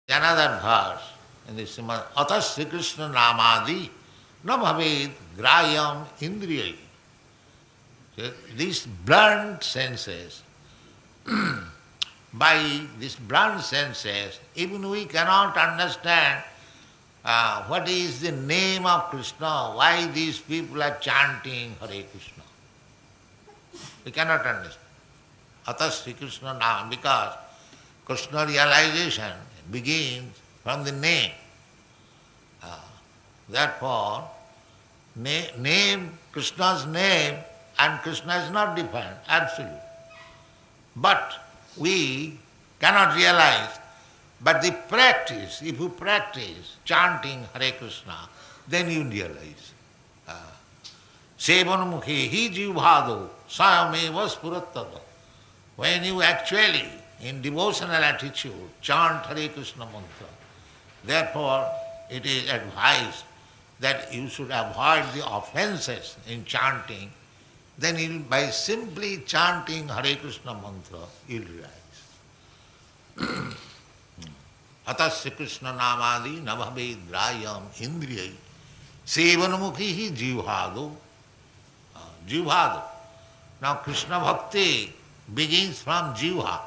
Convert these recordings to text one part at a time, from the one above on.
Another verse in the Srimad Atas Sri Krishna Namadi na bhaved grayam indriyai. So these blunt senses, by these blunt senses, even we cannot understand what is the name of Krishna, why these people are chanting Hare Krishna. We cannot understand. Atas Sri Krishna Nama, because Krishna realization begins from the name. Therefore, name, Krishna's name and Krishna is not defined, absolute. But we cannot realize. But the practice, if you practice chanting Hare Krishna, then you realize. Sevanamukhe hi jivhado sayameva spurattava. When you actually, in devotional attitude, chant Hare Krishna mantra, therefore it is advised that you should avoid the offenses in chanting. Then you, by simply chanting Hare Krishna mantra, you will realize. Atas Sri Krishna Namadi nabhave grayam indriyai sevanamukhi hi jivhado. Jivhado. Now Krishna Bhakti begins from jivha,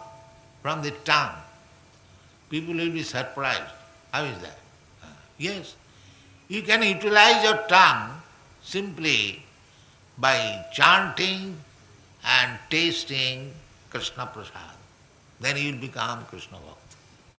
from the tongue. People will be surprised. How is that? Yes, you can utilize your tongue simply by chanting and tasting Krishna Prasad. Then you will become Krishna Bhakti.